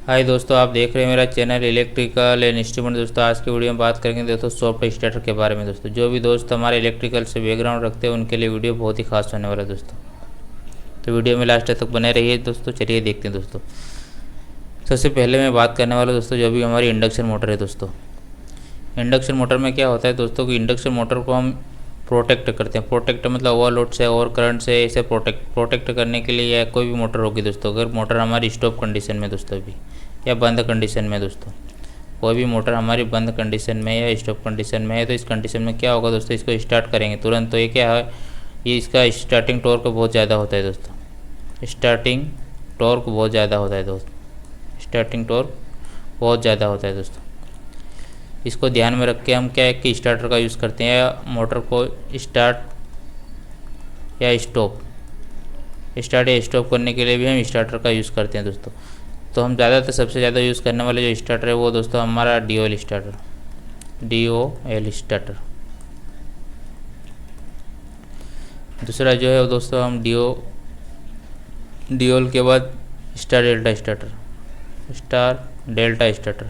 हाय दोस्तों, आप देख रहे हैं मेरा चैनल इलेक्ट्रिकल एंड इंस्ट्रूमेंट। दोस्तों आज की वीडियो में बात करेंगे दोस्तों सॉफ्ट स्टार्टर के बारे में। दोस्तों जो भी दोस्त हमारे इलेक्ट्रिकल से बैकग्राउंड रखते हैं उनके लिए वीडियो बहुत ही खास होने वाला है दोस्तों। तो वीडियो में लास्ट तक बने रहिए दोस्तों। चलिए देखते हैं दोस्तों। सबसे पहले मैं बात करने वाला दोस्तों जो भी हमारी इंडक्शन मोटर है दोस्तों। इंडक्शन मोटर में क्या होता है दोस्तों कि इंडक्शन मोटर को हम प्रोटेक्ट करते हैं। प्रोटेक्ट मतलब ओवरलोड से और करंट से इसे प्रोटेक्ट करने के लिए, या कोई भी मोटर होगी दोस्तों, अगर मोटर हमारी स्टॉप कंडीशन में दोस्तों भी या बंद कंडीशन में दोस्तों, कोई भी मोटर हमारी बंद कंडीशन में या स्टॉप कंडीशन में है, तो इस कंडीशन में क्या होगा दोस्तों, इसको स्टार्ट करेंगे तुरंत तो ये क्या है, ये इसका स्टार्टिंग टॉर्क बहुत ज़्यादा होता है दोस्तों। स्टार्टिंग टॉर्क बहुत ज़्यादा होता है दोस्तों। स्टार्टिंग टॉर्क बहुत ज़्यादा होता है दोस्तों। इसको ध्यान में रख के हम क्या है कि स्टार्टर का यूज़ करते हैं, या मोटर को स्टार्ट या स्टॉप करने के लिए भी हम स्टार्टर का यूज़ करते हैं दोस्तों। तो हम ज़्यादातर सबसे ज़्यादा यूज़ करने वाले जो स्टार्टर है वो दोस्तों हमारा DOL स्टार्टर। दूसरा जो है वो दोस्तों हम DOL के बाद स्टार डेल्टा स्टार्टर।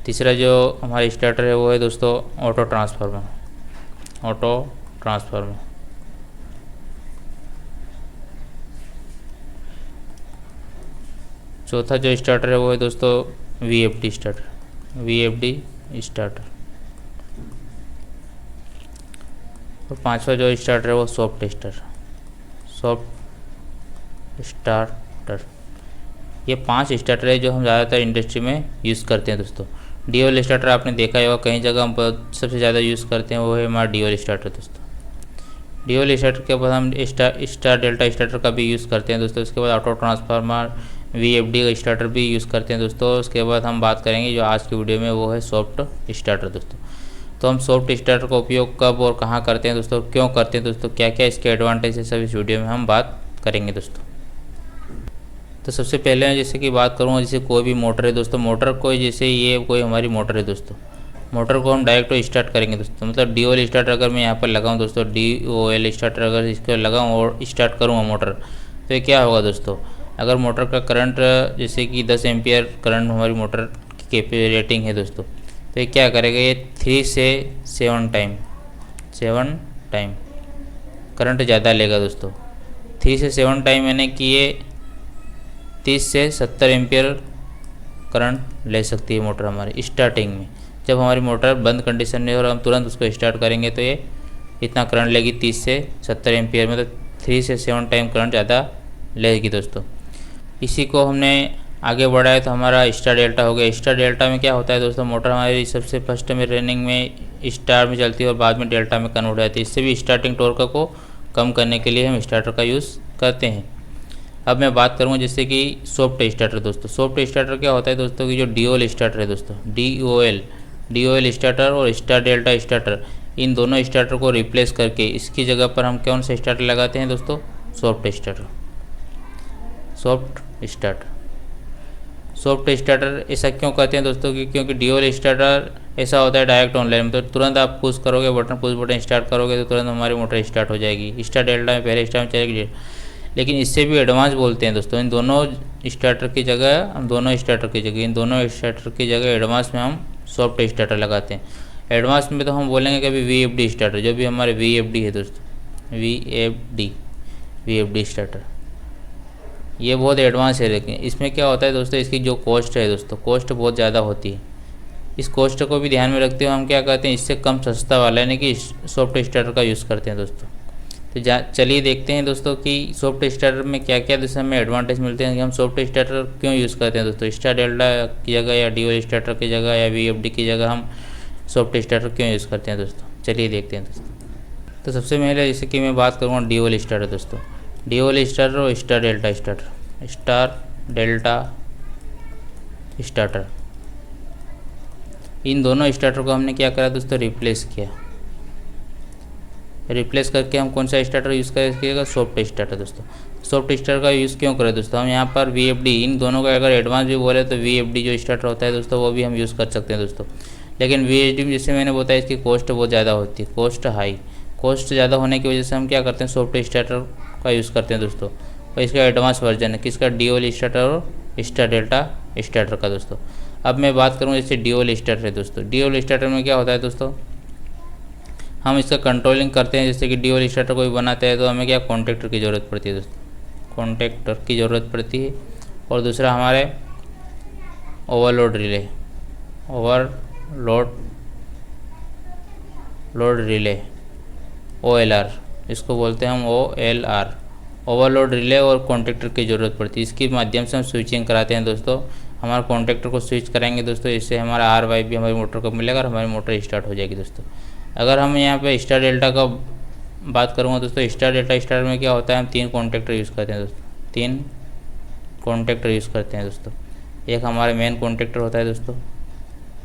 तीसरा जो हमारा स्टार्टर है वो है दोस्तों ऑटो ट्रांसफार्मर। चौथा जो स्टार्टर है वो है दोस्तों VFD स्टार्टर। और पांचवा जो स्टार्टर है वो सॉफ्ट स्टार्टर। ये 5 स्टार्टर है जो हम ज़्यादातर इंडस्ट्री में यूज़ करते हैं दोस्तों। DOL स्टार्टर आपने देखा होगा कई जगह हम सबसे ज़्यादा यूज़ करते हैं, वो है हमारा DOL स्टार्टर दोस्तों। DOL स्टार्टर के बाद हम स्टार डेल्टा स्टार्टर का भी यूज़ करते हैं दोस्तों। उसके बाद ऑटो ट्रांसफार्मर VFD स्टार्टर भी यूज़ करते हैं दोस्तों। उसके बाद हम बात करेंगे जो आज की वीडियो में वो है सॉफ्ट स्टार्टर दोस्तों। तो हम सॉफ्ट स्टार्टर का उपयोग कब और कहाँ करते हैं दोस्तों, क्यों करते हैं दोस्तों, क्या क्या इसके एडवांटेज है, सब इस वीडियो में हम बात करेंगे दोस्तों। तो सबसे पहले मैं जैसे कि बात करूँगा, जैसे कोई भी मोटर है दोस्तों, मोटर कोई जैसे ये कोई हमारी मोटर है दोस्तों, मोटर को हम डायरेक्ट स्टार्ट करेंगे दोस्तों। मतलब DOL स्टार्टर अगर मैं यहाँ पर लगाऊँ दोस्तों, DOL स्टार्टर अगर इसको लगाऊँ और स्टार्ट करूँगा मोटर, तो ये क्या होगा दोस्तों, अगर मोटर का करंट जैसे कि 10 एम्पियर करंट हमारी मोटर की रेटिंग है दोस्तों, तो ये क्या करेगा, ये 3 से 7 टाइम करंट ज़्यादा लेगा दोस्तों। 3 से 7 टाइम यानी कि ये 30 से 70 एम्पियर करंट ले सकती है मोटर हमारी स्टार्टिंग में। जब हमारी मोटर बंद कंडीशन में और हम तुरंत उसको स्टार्ट करेंगे तो ये इतना करंट लेगी 30 से 70 एम्पियर, मतलब 3 से 7 टाइम करंट ज़्यादा लेगी दोस्तों। इसी को हमने आगे बढ़ाया तो हमारा स्टार डेल्टा हो गया। स्टार डेल्टा में क्या होता है दोस्तों, मोटर हमारी सबसे फर्स्ट में रनिंग में स्टार में चलती है और बाद में डेल्टा में कन्वर्ट हो जाती है। इससे भी स्टार्टिंग टॉर्क को कम करने के लिए हम स्टार्टर का यूज़ करते हैं। अब मैं बात करूँगा जैसे कि सॉफ्ट स्टार्टर दोस्तों। सॉफ्ट स्टार्टर क्या होता है दोस्तों कि जो DOL स्टार्टर है दोस्तों, DOL स्टार्टर और स्टार डेल्टा स्टार्टर, इन दोनों स्टार्टर को रिप्लेस करके इसकी जगह पर हम कौन सा स्टार्टर लगाते हैं दोस्तों, सॉफ्ट स्टार्टर। ऐसा क्यों कहते हैं दोस्तों कि क्योंकि DOL स्टार्टर ऐसा होता है डायरेक्ट ऑनलाइन, तो तुरंत आप पुश करोगे पुश बटन स्टार्ट करोगे तो तुरंत हमारी मोटर स्टार्ट हो जाएगी। स्टार डेल्टा में पहले स्टार्ट में चलेगी, लेकिन इससे भी एडवांस बोलते हैं दोस्तों। इन दोनों स्टार्टर की जगह एडवांस में हम सॉफ्ट स्टार्टर लगाते हैं। एडवांस में तो हम बोलेंगे कि अभी VFD स्टार्टर, जो भी हमारे VFD है दोस्तों, VFD स्टार्टर, ये बहुत एडवांस है। लेकिन इसमें क्या होता है दोस्तों, इसकी जो कॉस्ट है दोस्तों, कॉस्ट बहुत ज़्यादा होती है। इस कॉस्ट को भी ध्यान में रखते हुए हम क्या करते हैं, इससे कम सस्ता वाला यानी कि सॉफ्ट स्टार्टर का यूज़ करते हैं दोस्तों। तो चलिए देखते हैं दोस्तों कि सॉफ्ट स्टार्टर में क्या क्या दोस्तों हमें एडवांटेज मिलते हैं कि हम सॉफ्ट स्टार्टर क्यों यूज़ करते हैं दोस्तों। स्टार डेल्टा की जगह या DOL स्टार्टर की जगह या VFD की जगह हम सॉफ्ट स्टार्टर क्यों यूज़ करते हैं दोस्तों, चलिए देखते हैं दोस्तों। तो सबसे पहले जैसे कि मैं बात करूँगा DOL स्टार्टर दोस्तों। DOL स्टार्टर और स्टार डेल्टा स्टार्टर, इन दोनों स्टार्टर को हमने क्या करा दोस्तों, रिप्लेस करके हम कौन सा स्टार्टर यूज़ करेंगे, सॉफ्ट स्टार्टर दोस्तों। सॉफ्ट स्टार्टर का यूज़ क्यों करें दोस्तों, हम यहाँ पर VFD, इन दोनों का अगर एडवांस भी बोले तो VFD जो स्टार्टर होता है दोस्तों वो भी हम यूज़ कर सकते हैं दोस्तों। लेकिन VFD में जैसे मैंने बताया इसकी कॉस्ट बहुत ज़्यादा होती है, कॉस्ट ज़्यादा होने की वजह से हम क्या करते हैं, सॉफ्ट स्टार्टर का यूज़ करते हैं दोस्तों। और इसका एडवांस वर्जन है किसका, ड्यूल स्टार्टर और स्टार डेल्टा स्टार्टर का दोस्तों। अब मैं बात करूँ जैसे ड्यूल स्टार्टर है दोस्तों। ड्यूल स्टार्टर में क्या होता है दोस्तों, हम इसका कंट्रोलिंग करते हैं। जैसे कि ड्यूल स्टार्टर कोई बनाते हैं तो हमें क्या, कॉन्टेक्टर की ज़रूरत पड़ती है दोस्तों, कॉन्टेक्टर की ज़रूरत पड़ती है। और दूसरा हमारे overload relay, load relay OLR, इसको बोलते हैं हम OLR, ओवरलोड रिले और कॉन्टेक्टर की ज़रूरत पड़ती है। इसके माध्यम से हम स्विचिंग कराते हैं दोस्तों। हमारे कॉन्टेक्टर को स्विच कराएंगे दोस्तों, इससे हमारा RYB हमारी मोटर को मिलेगा और हमारी मोटर स्टार्ट हो जाएगी दोस्तों। अगर हम यहाँ पे स्टार डेल्टा का बात करूँगा दोस्तों, स्टार डेल्टा स्टार में क्या होता है, हम 3 कॉन्टेक्टर यूज़ करते हैं दोस्तों, 3 कॉन्टेक्टर यूज़ करते हैं दोस्तों। एक हमारे मेन कॉन्टेक्टर होता है दोस्तों,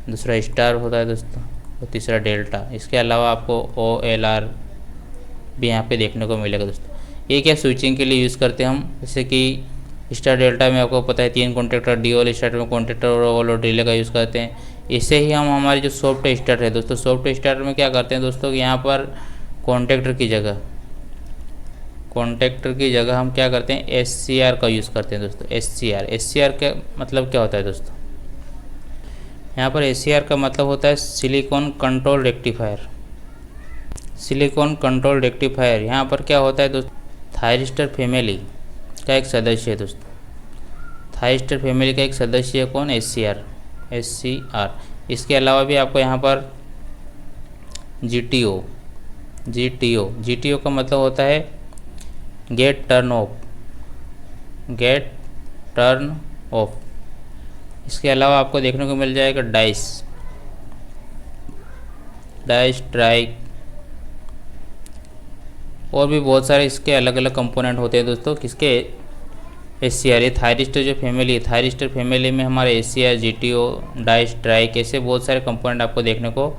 दूसरा स्टार होता है दोस्तों, और तीसरा डेल्टा। इसके अलावा आपको OLR भी यहाँ पे देखने को मिलेगा दोस्तों। ये क्या स्विचिंग के लिए यूज़ करते हैं हम, जैसे कि स्टार डेल्टा में आपको पता है 3 कॉन्टेक्टर, ड्यूल स्टार्टर में कॉन्टेक्टर और ओवरलोड रिले का यूज़ करते हैं। इससे ही हम हमारी जो सॉफ्ट स्टार्टर है दोस्तों, सॉफ्ट स्टार्टर में क्या करते हैं दोस्तों, यहाँ पर कॉन्टेक्टर की जगह हम क्या करते हैं, SCR का यूज़ करते हैं दोस्तों। SCR का मतलब क्या होता है दोस्तों, यहाँ पर SCR का मतलब होता है silicon control rectifier. Silicon control rectifier यहाँ पर क्या होता है दोस्तों, थायरिस्टर फैमिली का एक सदस्य है दोस्तों। थायरिस्टर फैमिली का एक सदस्य है कौन, SCR। इसके अलावा भी आपको यहाँ पर GTO का मतलब होता है गेट टर्न ऑफ। इसके अलावा आपको देखने को मिल जाएगा डाइस स्ट्राइक, और भी बहुत सारे इसके अलग अलग कंपोनेंट होते हैं दोस्तों किसके, SCR। ये थायरिस्टर जो फैमिली है, थायरिस्टर फैमिली में हमारे SCR, GTO, डाइस स्ट्राइक ऐसे बहुत सारे कंपोनेंट आपको देखने को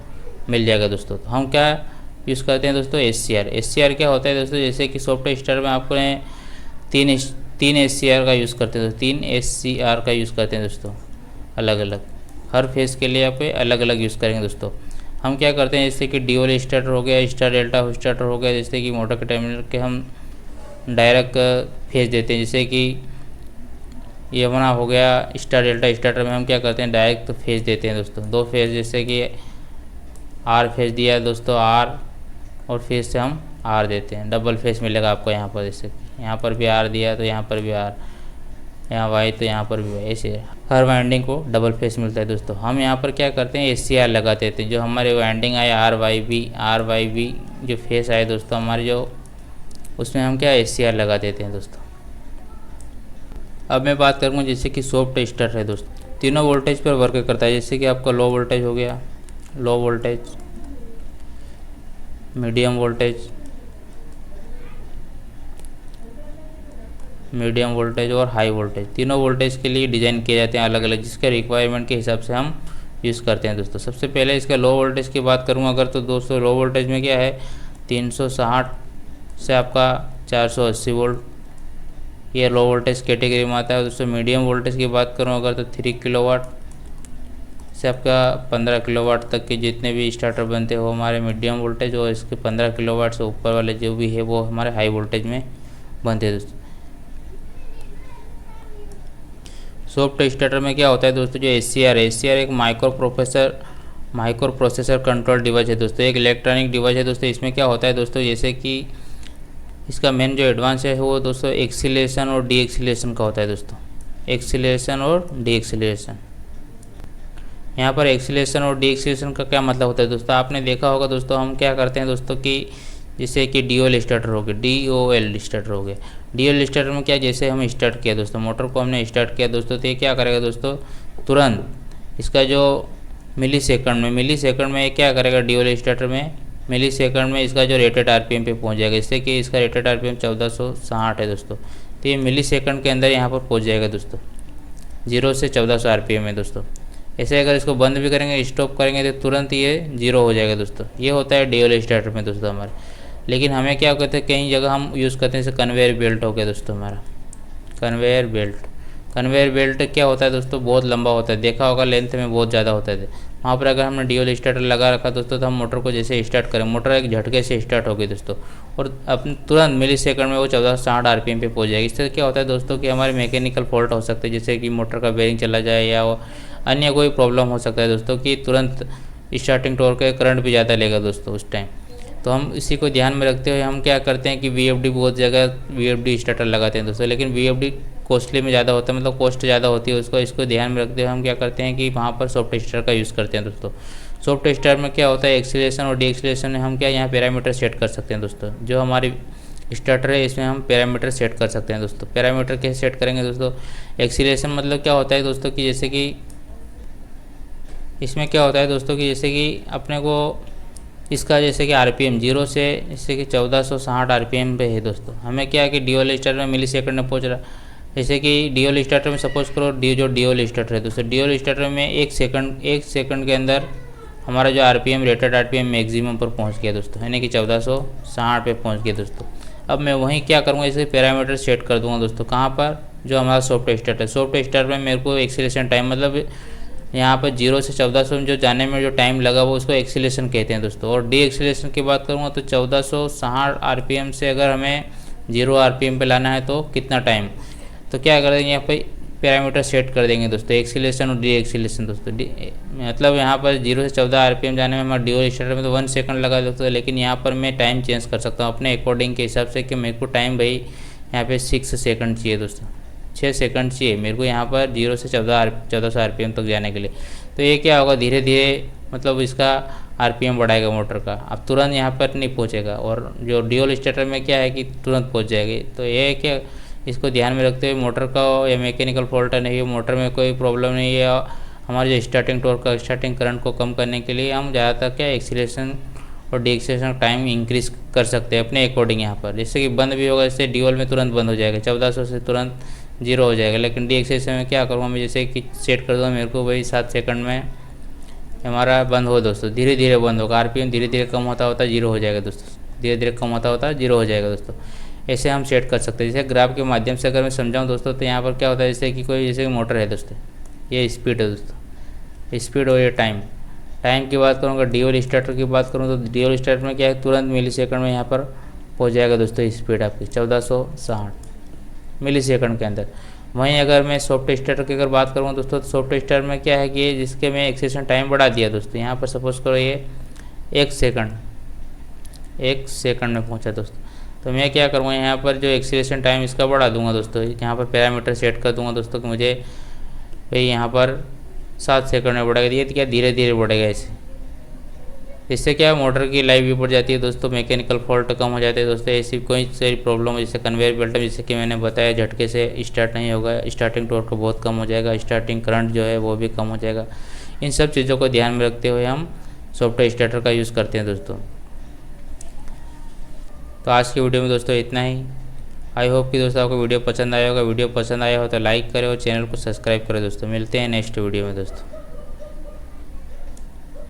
मिल जाएगा दोस्तों। तो हम क्या यूज़ करते हैं दोस्तों, SCR क्या होता है दोस्तों, जैसे कि सॉफ्ट स्टार में आपको 3 SCR का यूज़ करते हैं, 3 SCR का यूज़ करते हैं दोस्तों, अलग अलग हर फेज़ के लिए आप अलग अलग यूज़ करेंगे दोस्तों। हम क्या करते हैं, जैसे कि ड्यूल स्टार्टर हो गया, स्टार डेल्टा स्टार्टर हो गया, जैसे कि मोटर के टर्मिनल के हम डायरेक्ट फेज देते हैं। जैसे कि ये अपना हो गया स्टार डेल्टा स्टार्टर में हम क्या करते हैं, डायरेक्ट फेज देते हैं दोस्तों, 2 फेज, जैसे कि R फेज दिया है दोस्तों, R और फेज से हम R देते हैं, डबल फेज मिलेगा आपको यहाँ पर। जैसे यहाँ पर भी R दिया है तो यहाँ पर भी R, यहाँ Y तो यहाँ पर भी Y, ऐसे हर वाइंडिंग को डबल फेस मिलता है दोस्तों। हम यहाँ पर क्या करते हैं, SCR लगा देते हैं। जो हमारे वाइंडिंग आए RYB जो फेस आए दोस्तों हमारे, जो उसमें हम क्या SCR लगा देते हैं दोस्तों। अब मैं बात करूँगा जैसे कि सॉफ्ट स्टार्टर है दोस्तों, तीनों वोल्टेज पर वर्क करता है। जैसे कि आपका लो वोल्टेज हो गया, लो वोल्टेज, मीडियम वोल्टेज और हाई वोल्टेज, तीनों वोल्टेज के लिए डिज़ाइन किए जाते हैं अलग अलग, जिसके रिक्वायरमेंट के हिसाब से हम यूज़ करते हैं दोस्तों। सबसे पहले इसका लो वोल्टेज की बात करूँ अगर, तो दोस्तों लो वोल्टेज में क्या है, 360 से आपका 480 वोल्ट, ये लो वोल्टेज कैटेगरी में आता है दोस्तों। मीडियम वोल्टेज की बात करूँ अगर, तो 3 किलोवाट से आपका 15 किलोवाट तक के जितने भी स्टार्टर बनते हैं वो हमारे मीडियम वोल्टेज, और इसके 15 किलोवाट से ऊपर वाले जो भी है वो हमारे हाई वोल्टेज में बनते हैं दोस्तों। सॉफ्ट स्टार्टर में क्या होता है दोस्तों, जो SCR एक माइक्रो प्रोसेसर कंट्रोल डिवाइस है दोस्तों, एक इलेक्ट्रॉनिक डिवाइस है दोस्तों। इसमें क्या होता है दोस्तों, जैसे कि इसका मेन जो एडवांस है वो दोस्तों एक्सीलरेशन और डी एक्सीलरेशन का होता है दोस्तों, एक्सीलरेशन और डी एक्सीलरेशन। यहाँ पर एक्सीलरेशन और डी एक्सीलरेशन का क्या मतलब होता है दोस्तों, आपने देखा होगा दोस्तों, हम क्या करते हैं दोस्तों कि जैसे कि DOL स्टार्टर हो गया, DOL स्टार्टर हो गया। DOL स्टार्टर में क्या, जैसे हम स्टार्ट किया दोस्तों, मोटर को हमने स्टार्ट किया दोस्तों, तो ये क्या करेगा दोस्तों, तुरंत इसका जो मिली सेकंड में क्या करेगा, DOL स्टार्टर में मिली सेकंड में इसका जो रेटेड RPM पे पहुंच जाएगा। इससे कि इसका रेटेड RPM 1460 है दोस्तों, तो ये मिली सेकंड के अंदर यहाँ पर पहुँच जाएगा दोस्तों, 0 से 1400 RPM है दोस्तों। ऐसे अगर इसको बंद भी करेंगे, स्टॉप करेंगे, तो तुरंत ये 0 हो जाएगा दोस्तों। ये होता है DOL स्टार्टर में दोस्तों हमारे। लेकिन हमें क्या कहते हैं, कई जगह हम यूज़ करते हैं, जैसे कन्वेयर बेल्ट हो गया दोस्तों हमारा, कन्वेयर बेल्ट, कन्वेयर बेल्ट क्या होता है दोस्तों, बहुत लंबा होता है, देखा होगा लेंथ में बहुत ज़्यादा होता है। वहाँ पर अगर हमने ड्यूल स्टार्टर लगा रखा दोस्तों, तो हम मोटर को जैसे स्टार्ट करें, मोटर एक झटके से स्टार्ट होगी दोस्तों, और अपन तुरंत मिली सेकंड में वो 1460 आरपीएम पे पहुँच जाएगी। इससे क्या होता है दोस्तों कि हमारे मैकेनिकल फॉल्ट हो सकते हैं, जैसे कि मोटर का बेरिंग चला जाए या अन्य कोई प्रॉब्लम हो सकता है दोस्तों, कि तुरंत स्टार्टिंग टॉर्क का करंट भी ज़्यादा लेगा दोस्तों उस टाइम। तो हम इसी को ध्यान में रखते हुए हम क्या करते हैं कि वीएफडी, बहुत जगह वीएफडी स्टार्टर लगाते हैं दोस्तों, लेकिन वीएफडी कॉस्टली में ज़्यादा होता है, मतलब कॉस्ट ज़्यादा होती है उसको। इसको ध्यान में रखते हुए हम क्या करते हैं कि वहाँ पर सॉफ्ट स्टार्टर का यूज़ करते हैं दोस्तों। सॉफ्ट स्टार्टर में क्या होता है, एक्सीलरेशन और डी एक्सीलरेशन में हम क्या यहाँ पैरामीटर सेट कर सकते हैं दोस्तों। जो हमारी स्टार्टर है इसमें हम पैरामीटर सेट कर सकते हैं दोस्तों। पैरामीटर कैसे सेट करेंगे दोस्तों, एक्सीलरेशन मतलब क्या होता है दोस्तों कि जैसे कि इसमें क्या होता है दोस्तों कि जैसे कि अपने को इसका जैसे कि आरपीएम 0 से जैसे कि 1460 आरपीएम पे है दोस्तों। हमें क्या है कि ड्यूल स्टार्टर में मिली सेकंड में पहुँच रहा, जैसे कि ड्यूल स्टार्टर में सपोज करो जो ड्यूल स्टार्टर है दोस्तों, ड्यूल स्टार्टर में एक सेकंड के अंदर हमारा जो आरपीएम, रेटेड आरपीएम मैक्सिमम पर पहुंच गया दोस्तों, यानी कि 1460 पे पहुंच गया दोस्तों। अब मैं वहीं क्या करूँगा, इसे पैरामीटर सेट कर दूंगा दोस्तों। कहाँ पर, जो हमारा सॉफ्ट स्टार्टर है, सॉफ्ट स्टार्टर में मेरे को एक्सीलरेशन टाइम, मतलब यहाँ पर 0 से 1400 में जो जाने में जो टाइम लगा वो उसको एक्सीलरेशन कहते हैं दोस्तों। और डी एक्सीलरेशन की बात करूँगा तो 1460 आरपीएम से अगर हमें 0 आरपीएम पे लाना है तो कितना टाइम, तो क्या कर देंगे यहाँ पर पैरामीटर सेट कर देंगे दोस्तों, एक्सीलरेशन और डी एक्सीलरेशन दोस्तों। मतलब यहाँ पर 0 से 14 आरपीएम जाने में हमारा ड्यूल स्टार्टर में तो 1 सेकंड लगा दोस्तों, लेकिन यहाँ पर मैं टाइम चेंज कर सकता हूँ अपने अकॉर्डिंग के हिसाब से, कि मेरे को टाइम भाई यहाँ पे 6 सेकंड चाहिए दोस्तों, 6 सेकंड चाहिए मेरे को यहाँ पर 0 से 1400 आरपीएम तक जाने के लिए। तो ये क्या होगा, धीरे धीरे मतलब इसका आरपीएम बढ़ाएगा मोटर का, अब तुरंत यहाँ पर नहीं पहुँचेगा। और जो ड्यूल स्टार्टर में क्या है कि तुरंत पहुँच जाएगी। तो ये है कि इसको ध्यान में रखते हुए मोटर का या मैकेनिकल फॉल्ट नहीं है, मोटर में कोई प्रॉब्लम नहीं है, हमारे जो स्टार्टिंग टॉर्क का, स्टार्टिंग करंट को कम करने के लिए हम ज़्यादातर क्या एक्सीलरेशन और डी एक्सीलरेशन टाइम इंक्रीज कर सकते हैं अपने अकॉर्डिंग यहाँ पर। जैसे कि बंद भी होगा, जैसे ड्यूल में तुरंत बंद हो जाएगा, 1400 से तुरंत 0 हो जाएगा, लेकिन डी एक्सीलरेशन में क्या करूँगा मैं, जैसे कि सेट कर दूँगा मेरे को भाई 7 सेकंड में हमारा बंद हो दोस्तों, धीरे धीरे बंद होगा, आरपीएम धीरे धीरे कम होता होता 0 हो जाएगा दोस्तों, धीरे धीरे कम होता होता 0 हो जाएगा दोस्तों। ऐसे हम सेट कर सकते हैं। जैसे ग्राफ के माध्यम से अगर मैं समझाऊं दोस्तों, तो यहाँ पर क्या होता है, जैसे कि कोई जैसे मोटर है दोस्तों, ये स्पीड है दोस्तों, स्पीड और ये टाइम की बात करूँगा, ड्यूल स्टार्टर की बात करूँ तो ड्यूल स्टार्टर में क्या है, तुरंत मिली सेकंड में यहाँ पर पहुँच जाएगा दोस्तों स्पीड आपकी 1460 मिली सेकंड के अंदर। वहीं अगर मैं सॉफ्ट स्टार्टर की अगर बात करूँ दोस्तों, तो सॉफ्ट स्टार्टर में क्या है कि जिसके मैं एक्सीलरेशन टाइम बढ़ा दिया दोस्तों, यहाँ पर सपोज करो ये 1 सेकंड में पहुँचा दोस्तों, तो मैं क्या करूँगा यहाँ पर जो एक्सीलरेशन टाइम इसका बढ़ा दूंगा दोस्तों, यहाँ पर पैरामीटर सेट कर दूंगा दोस्तों कि मुझे भाई यहाँ पर 7 सेकंड में बढ़ेगा, ये क्या धीरे धीरे बढ़ेगा इससे क्या मोटर की लाइफ भी बढ़ जाती है दोस्तों, मैकेनिकल फॉल्ट कम हो जाते हैं दोस्तों। ऐसी कोई सारी प्रॉब्लम जैसे कन्वेयर बेल्ट में, जैसे कि मैंने बताया झटके से स्टार्ट नहीं होगा, स्टार्टिंग टॉर्क बहुत कम हो जाएगा, स्टार्टिंग करंट जो है वो भी कम हो जाएगा। इन सब चीज़ों को ध्यान में रखते हुए हम सॉफ्ट स्टार्टर का यूज़ करते हैं दोस्तों। तो आज की वीडियो में दोस्तों इतना ही। आई होप कि दोस्तों आपको वीडियो पसंद आया होगा। वीडियो पसंद आया हो तो लाइक करें और चैनल को सब्सक्राइब करें दोस्तों। मिलते हैं नेक्स्ट वीडियो में दोस्तों।